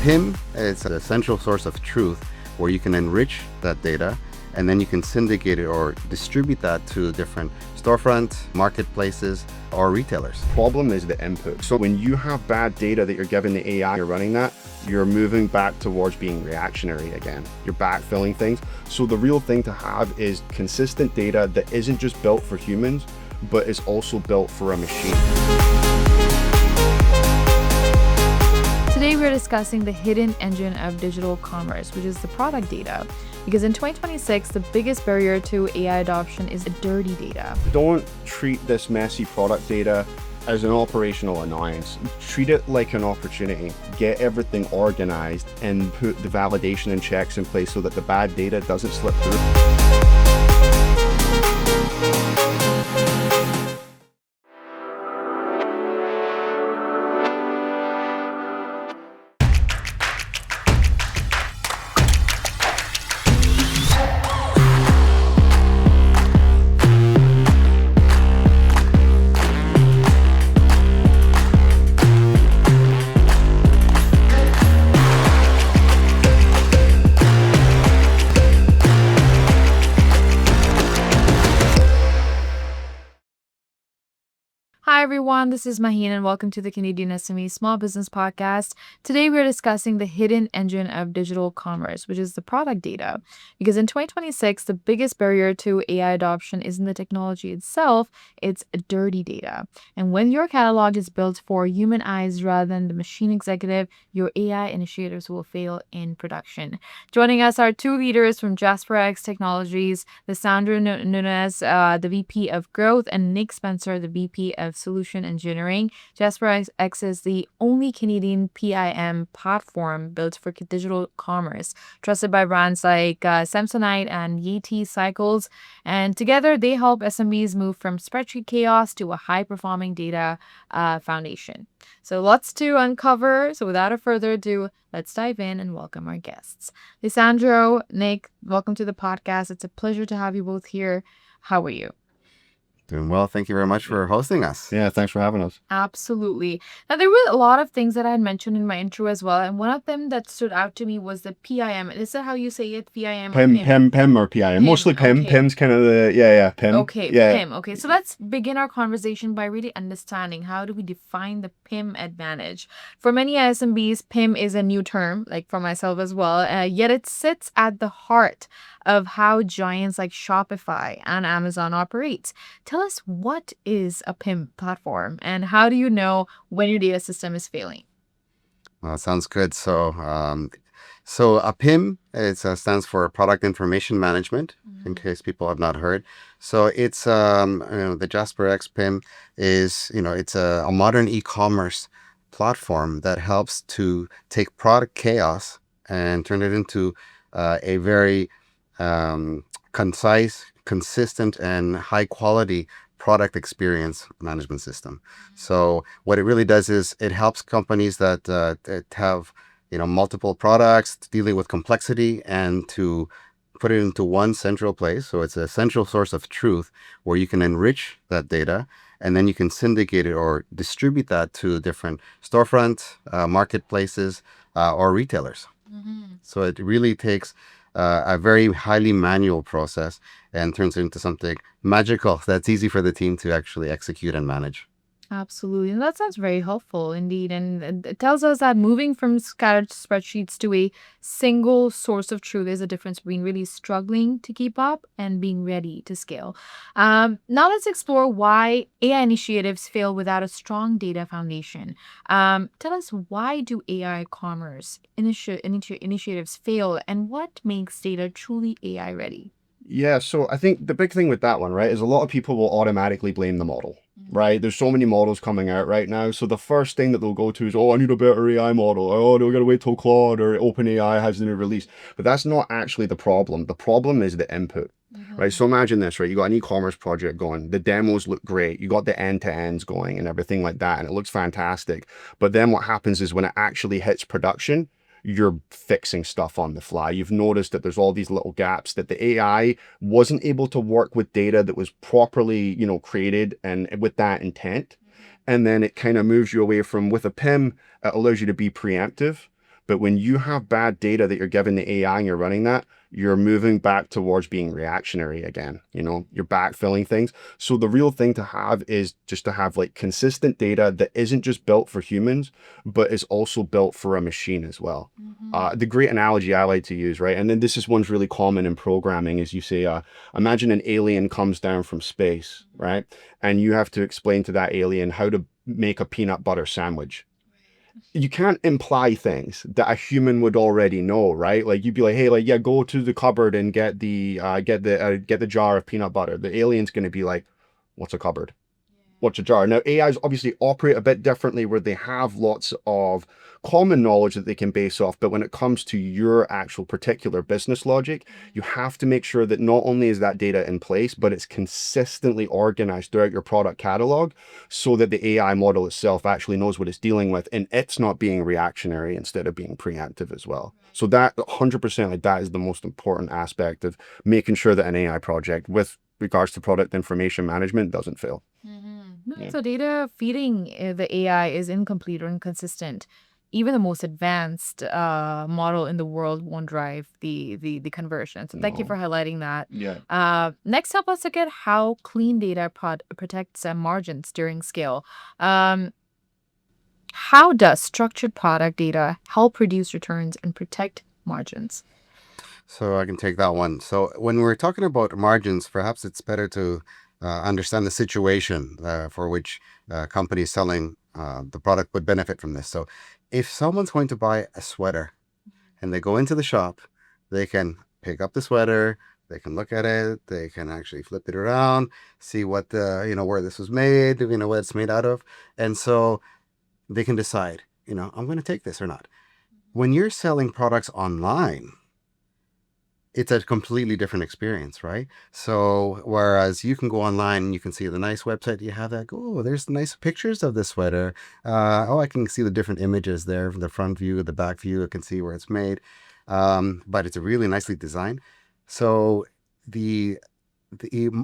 PIM is a central source of truth where you can enrich that data and then you can syndicate it or distribute that to different storefronts, marketplaces, or retailers. Problem is the input. So when you have bad data that you're giving the AI, you're running that, you're moving back towards being reactionary again. You're backfilling things. So the real thing to have is consistent data that isn't just built for humans, but is also built for a machine. Today we're discussing the hidden engine of digital commerce, which is the product data. Because in 2026, the biggest barrier to AI adoption is dirty data. Don't treat this messy product data as an operational annoyance. Treat it like an opportunity. Get everything organized and put the validation and checks in place so that the bad data doesn't slip through. Hi everyone, this is Maheen and welcome to the CanadianSME Small Business Podcast. Today we're discussing the hidden engine of digital commerce, which is the product data. Because in 2026, the biggest barrier to AI adoption isn't the technology itself, it's dirty data. And when your catalog is built for human eyes rather than the machine executive, your AI initiatives will fail in production. Joining us are two leaders from JasperX Technologies, Lisandro Nunez, the VP of Growth, and Nick Spencer, the VP of Solution Engineering. JasperX is the only Canadian PIM platform built for digital commerce, trusted by brands like Samsonite and Yeti Cycles. And together, they help SMBs move from spreadsheet chaos to a high-performing data foundation. So lots to uncover. So without further ado, let's dive in and welcome our guests. Lisandro, Nick, welcome to the podcast. It's a pleasure to have you both here. How are you? Doing well. Thank you very much for hosting us. Yeah, thanks for having us. Absolutely. Now, there were a lot of things that I had mentioned in my intro as well. And one of them that stood out to me was the PIM. Is that how you say it? PIM? PIM or PIM. Mostly PIM. Okay. PIM's kind of the, PIM. Okay, yeah. PIM. Okay, so let's begin our conversation by really understanding how do we define the PIM advantage. For many SMBs, PIM is a new term, like for myself as well, yet it sits at the heart of how giants like Shopify and Amazon operates. Tell us, what is a PIM platform and how do you know when your data system is failing? Well, sounds good. So a PIM stands for Product Information Management, in case people have not heard. So it's the JasperX PIM is it's a modern e-commerce platform that helps to take product chaos and turn it into a very concise, consistent, and high quality product experience management system. So what it really does is it helps companies that have multiple products, dealing with complexity, and to put it into one central place. So it's a central source of truth where you can enrich that data and then you can syndicate it or distribute that to different storefronts, marketplaces, or retailers. So it really takes a very highly manual process and turns it into something magical that's easy for the team to actually execute and manage. Absolutely. And that sounds very helpful indeed. And it tells us that moving from scattered spreadsheets to a single source of truth is a difference between really struggling to keep up and being ready to scale. Now let's explore why AI initiatives fail without a strong data foundation. Tell us, why do AI commerce initiatives fail and what makes data truly AI ready? Yeah, so I think the big thing with that one, right, is a lot of people will automatically blame the model, right? There's so many models coming out right now. So the first thing that they'll go to is, I need a better AI model. Oh, no, we got to wait till Claude or OpenAI has the new release. But that's not actually the problem. The problem is the input, right? So imagine this, right? You got an e-commerce project going. The demos look great. You got the end-to-ends going and everything like that. And it looks fantastic. But then what happens is when it actually hits production, you're fixing stuff on the fly. You've noticed that there's all these little gaps, that the AI wasn't able to work with data that was properly, created and with that intent. And then it kind of moves you away from, with a PIM, it allows you to be preemptive. But when you have bad data that you're giving the AI and you're running that, you're moving back towards being reactionary again. You're backfilling things. So the real thing to have is just to have like consistent data that isn't just built for humans, but is also built for a machine as well. The great analogy I like to use, right? And then this one's really common in programming, is you say, imagine an alien comes down from space, right? And you have to explain to that alien how to make a peanut butter sandwich. You can't imply things that a human would already know, right? Like you'd be like, hey, like, yeah, go to the cupboard and get the jar of peanut butter. The alien's going to be like, what's a cupboard? What's a jar? Now, AIs obviously operate a bit differently, where they have lots of common knowledge that they can base off. But when it comes to your actual particular business logic, you have to make sure that not only is that data in place, but it's consistently organized throughout your product catalog, so that the AI model itself actually knows what it's dealing with, and it's not being reactionary instead of being preemptive as well. So that 100%, like, that is the most important aspect of making sure that an AI project with regards to product information management doesn't fail. So data feeding the AI is incomplete or inconsistent. Even the most advanced model in the world won't drive the conversion. So thank you for highlighting that. Yeah. Next, help us look at how clean data protects margins during scale. How does structured product data help reduce returns and protect margins? So I can take that one. So when we're talking about margins, perhaps it's better to understand the situation for which company selling the product would benefit from this. So if someone's going to buy a sweater and they go into the shop, they can pick up the sweater, they can look at it, they can actually flip it around, see what where this was made, what it's made out of. And so they can decide, I'm going to take this or not. When you're selling products online, it's a completely different experience, right? So whereas you can go online and you can see the nice website you have, there's nice pictures of this sweater. I can see the different images there, the front view, the back view. I can see where it's made, but it's really nicely designed. So the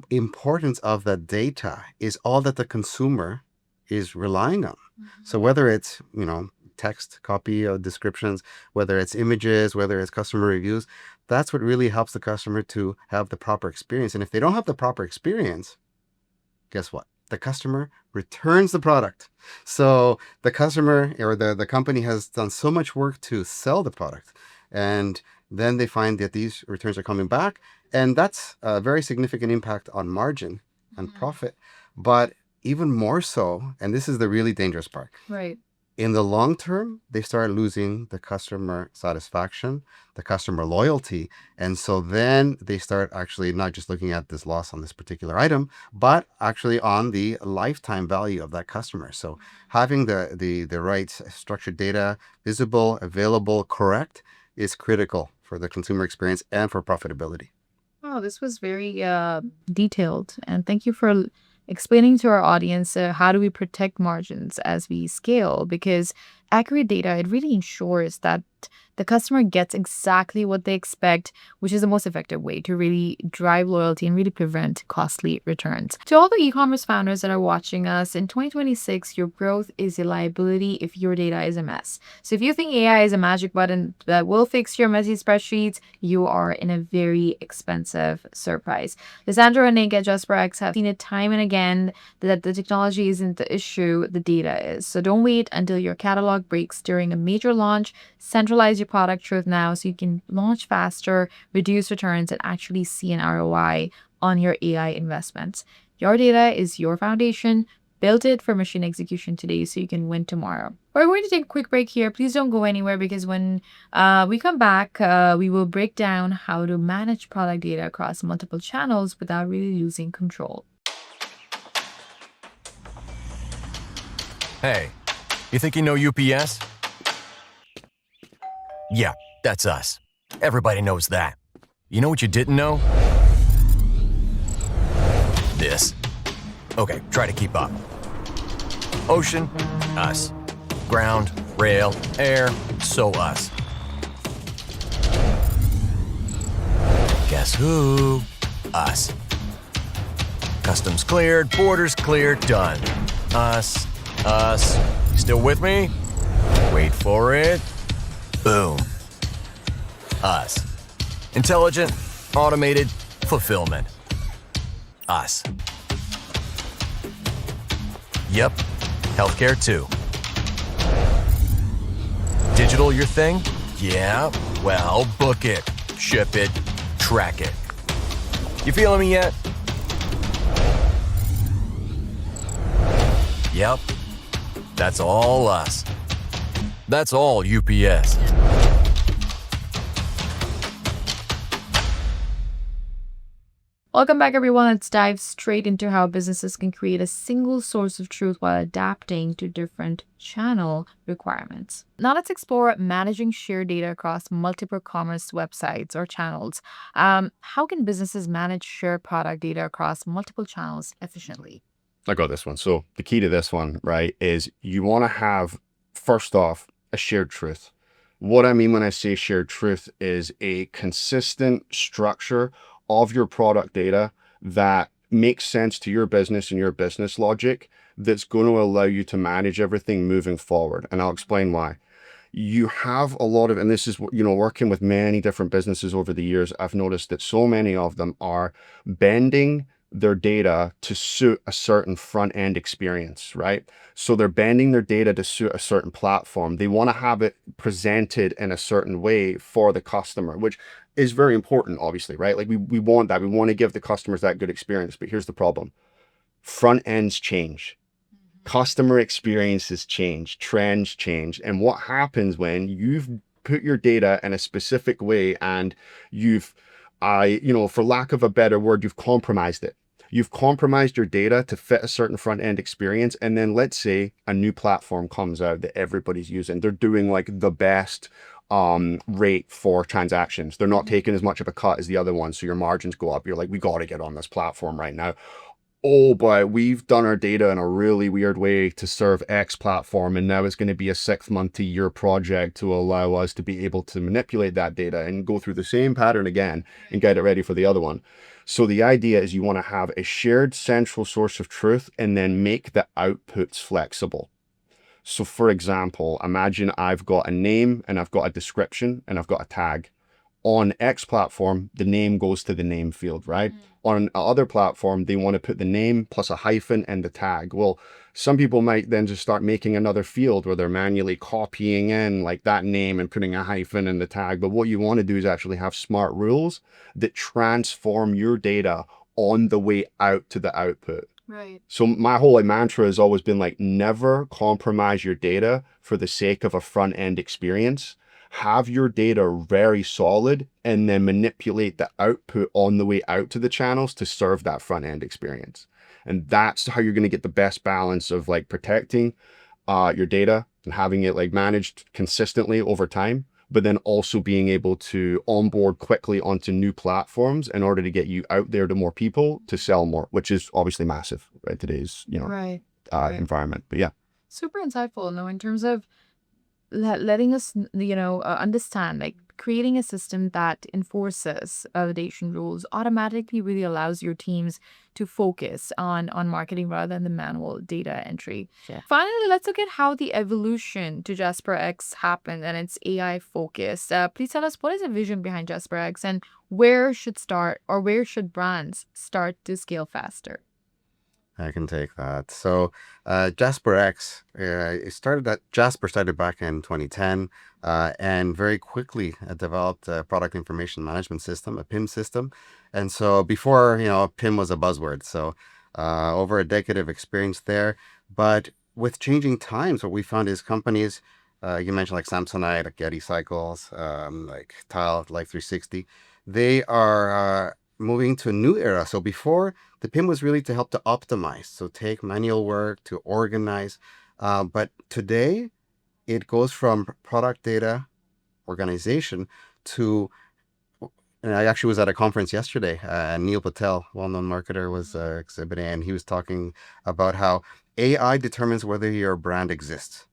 importance of the data is all that the consumer is relying on. So whether it's text, copy, or descriptions, whether it's images, whether it's customer reviews, that's what really helps the customer to have the proper experience. And if they don't have the proper experience, guess what? The customer returns the product. So the customer or the company has done so much work to sell the product, and then they find that these returns are coming back, and that's a very significant impact on margin and profit. But even more so, and this is the really dangerous part, Right. in the long term, they start losing the customer satisfaction, the customer loyalty. And so then they start actually not just looking at this loss on this particular item, but actually on the lifetime value of that customer. So having the right structured data, visible, available, correct, is critical for the consumer experience and for profitability. Oh, this was very detailed. And thank you for explaining to our audience how do we protect margins as we scale, because accurate data, it really ensures that the customer gets exactly what they expect, which is the most effective way to really drive loyalty and really prevent costly returns. To all the e-commerce founders that are watching us, in 2026, your growth is a liability if your data is a mess. So if you think AI is a magic button that will fix your messy spreadsheets, you are in a very expensive surprise. Lisandro and Nick at JasperX have seen it time and again that the technology isn't the issue, the data is. So don't wait until your catalog breaks during a major launch. Centralize your product truth now so you can launch faster, reduce returns, and actually see an ROI on your AI investments. Your data is your foundation. Build it for machine execution today so you can win tomorrow. We're going to take a quick break here. Please don't go anywhere, because when we come back, we will break down how to manage product data across multiple channels without really losing control. Hey, you think you know UPS? Yeah, that's us. Everybody knows that. You know what you didn't know? This. Okay, try to keep up. Ocean, us. Ground, rail, air, so us. Guess who? Us. Customs cleared, borders cleared, done. Us. You still with me? Wait for it. Boom. Us. Intelligent, automated, fulfillment. Us. Yep. Healthcare too. Digital your thing? Yeah. Well, book it, ship it, track it. You feeling me yet? Yep. That's all us. That's all UPS. Welcome back, everyone. Let's dive straight into how businesses can create a single source of truth while adapting to different channel requirements. Now let's explore managing shared data across multiple commerce websites or channels. How can businesses manage shared product data across multiple channels efficiently? I got this one. So the key to this one, right, is you want to have, first off, a shared truth. What I mean when I say shared truth is a consistent structure of your product data that makes sense to your business and your business logic, that's going to allow you to manage everything moving forward. And I'll explain why. You have a lot of, and this is, working with many different businesses over the years, I've noticed that so many of them are bending their data to suit a certain front end experience, right? So they're bending their data to suit a certain platform. They want to have it presented in a certain way for the customer, which is very important, obviously, right? Like we want that. We want to give the customers that good experience. But here's the problem. Front ends change. Customer experiences change, trends change. And what happens when you've put your data in a specific way and you've, for lack of a better word, you've compromised it. You've compromised your data to fit a certain front end experience. And then let's say a new platform comes out that everybody's using. They're doing like the best rate for transactions. They're not taking as much of a cut as the other ones. So your margins go up. You're like, we got to get on this platform right now. Oh, but we've done our data in a really weird way to serve X platform. And now it's going to be a 6 month to year project to allow us to be able to manipulate that data and go through the same pattern again and get it ready for the other one. So the idea is you want to have a shared central source of truth and then make the outputs flexible. So for example, imagine I've got a name and I've got a description and I've got a tag. On X platform, the name goes to the name field, right? On other platform, they want to put the name plus a hyphen and the tag. Well, some people might then just start making another field where they're manually copying in like that name and putting a hyphen in the tag. But what you want to do is actually have smart rules that transform your data on the way out to the output. Right. So my whole mantra has always been like, never compromise your data for the sake of a front end experience. Have your data very solid and then manipulate the output on the way out to the channels to serve that front end experience. And that's how you're going to get the best balance of like protecting your data and having it like managed consistently over time, but then also being able to onboard quickly onto new platforms in order to get you out there to more people to sell more, which is obviously massive, right? Today's, Right. environment. But yeah. Super insightful, no, in terms of letting us, understand, like creating a system that enforces validation rules automatically really allows your teams to focus on marketing rather than the manual data entry. Yeah. Finally, let's look at how the evolution to JasperX happened and its AI focus. Please tell us, what is the vision behind JasperX and where should brands start to scale faster? I can take that. So JasperX, Jasper started back in 2010 and very quickly developed a product information management system, a PIM system. And so before, PIM was a buzzword. So over a decade of experience there. But with changing times, what we found is companies, you mentioned like Samsonite, like Getty Cycles, like Tile, Life 360, they are moving to a new era. So before, the PIM was really to help to optimize, so take manual work to organize. But today, it goes from product data organization to, and I actually was at a conference yesterday, Neil Patel, well-known marketer, was exhibiting, and he was talking about how AI determines whether your brand exists.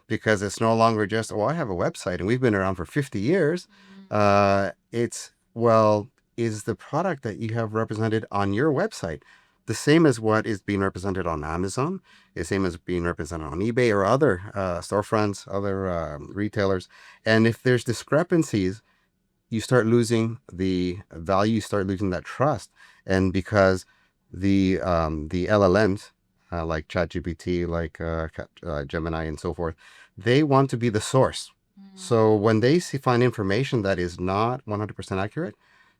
Because it's no longer just, I have a website and we've been around for 50 years. It's, is the product that you have represented on your website the same as what is being represented on Amazon, the same as being represented on eBay or other storefronts, other retailers. And if there's discrepancies, you start losing the value, you start losing that trust. And because the LLMs, like ChatGPT, like Gemini and so forth, they want to be the source. So when they find information that is not 100% accurate,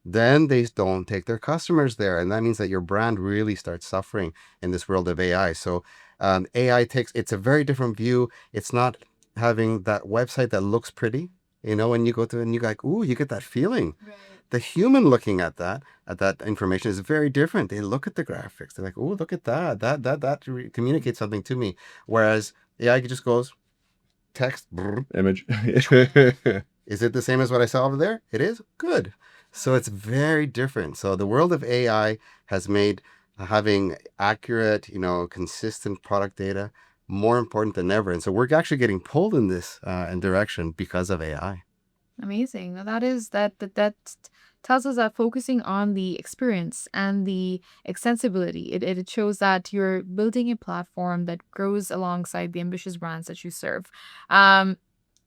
then they don't take their customers there. And that means that your brand really starts suffering in this world of AI. So AI it's a very different view. It's not having that website that looks pretty, when you go to, and you like, ooh, you get that feeling. Right. The human looking at that information is very different. They look at the graphics. They're like, ooh, look at that. That communicates something to me. Whereas AI just goes, text, brr, image. Is it the same as what I saw over there? It is? Good. So it's very different. So the world of AI has made having accurate, consistent product data more important than ever. And so we're actually getting pulled in this direction because of AI. Amazing. Now that tells us that focusing on the experience and the extensibility, it shows that you're building a platform that grows alongside the ambitious brands that you serve.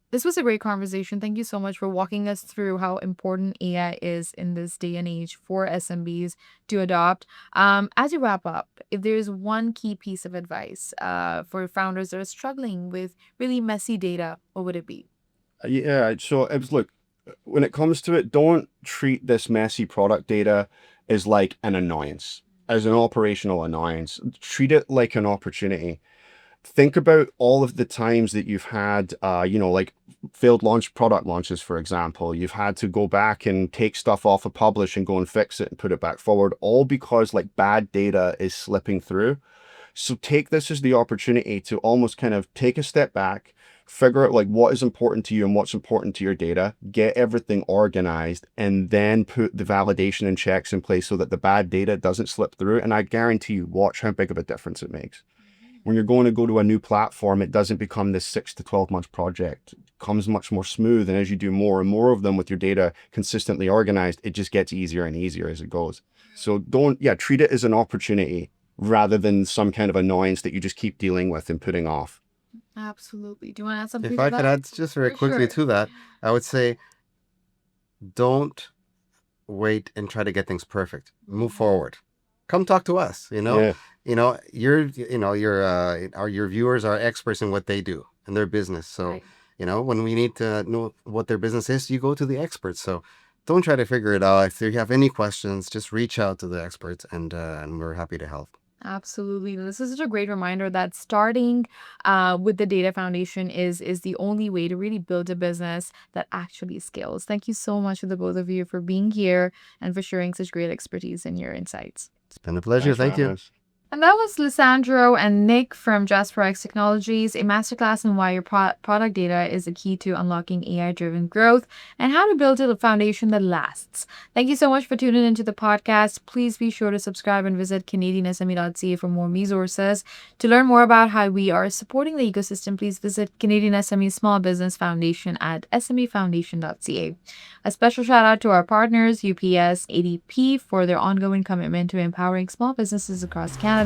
This was a great conversation. Thank you so much for walking us through how important AI is in this day and age for SMBs to adopt. As you wrap up, if there's one key piece of advice for founders that are struggling with really messy data, what would it be? Yeah, so look, when it comes to it, don't treat this messy product data as like an annoyance, as an operational annoyance. Treat it like an opportunity. Think about all of the times that you've had, like failed product launches, for example. You've had to go back and take stuff off a publish and go and fix it and put it back forward, all because like bad data is slipping through. So take this as the opportunity to almost kind of take a step back, figure out like what is important to you and what's important to your data, get everything organized, and then put the validation and checks in place so that the bad data doesn't slip through. And I guarantee you, watch how big of a difference it makes. When you're going to go to a new platform, it doesn't become this 6 to 12 month project. It becomes much more smooth. And as you do more and more of them with your data consistently organized, it just gets easier and easier as it goes. So treat it as an opportunity rather than some kind of annoyance that you just keep dealing with and putting off. Absolutely. Do you want to add something If to I that? could add just very quickly to that, I would say, don't wait and try to get things perfect. Move forward. Come talk to us. Yeah. Your viewers are experts in what they do in their business. So, Right. When we need to know what their business is, you go to the experts. So don't try to figure it out. If you have any questions, just reach out to the experts, and we're happy to help. Absolutely. This is such a great reminder that starting with the data foundation is the only way to really build a business that actually scales. Thank you so much to the both of you for being here and for sharing such great expertise and your insights. It's been a pleasure. Thanks for Thank you. having us. And that was Lisandro and Nick from JasperX Technologies, a masterclass on why your product data is a key to unlocking AI-driven growth and how to build a foundation that lasts. Thank you so much for tuning into the podcast. Please be sure to subscribe and visit CanadianSME.ca for more resources. To learn more about how we are supporting the ecosystem, please visit Canadian SME Small Business Foundation at smefoundation.ca. A special shout out to our partners, UPS, ADP, for their ongoing commitment to empowering small businesses across Canada.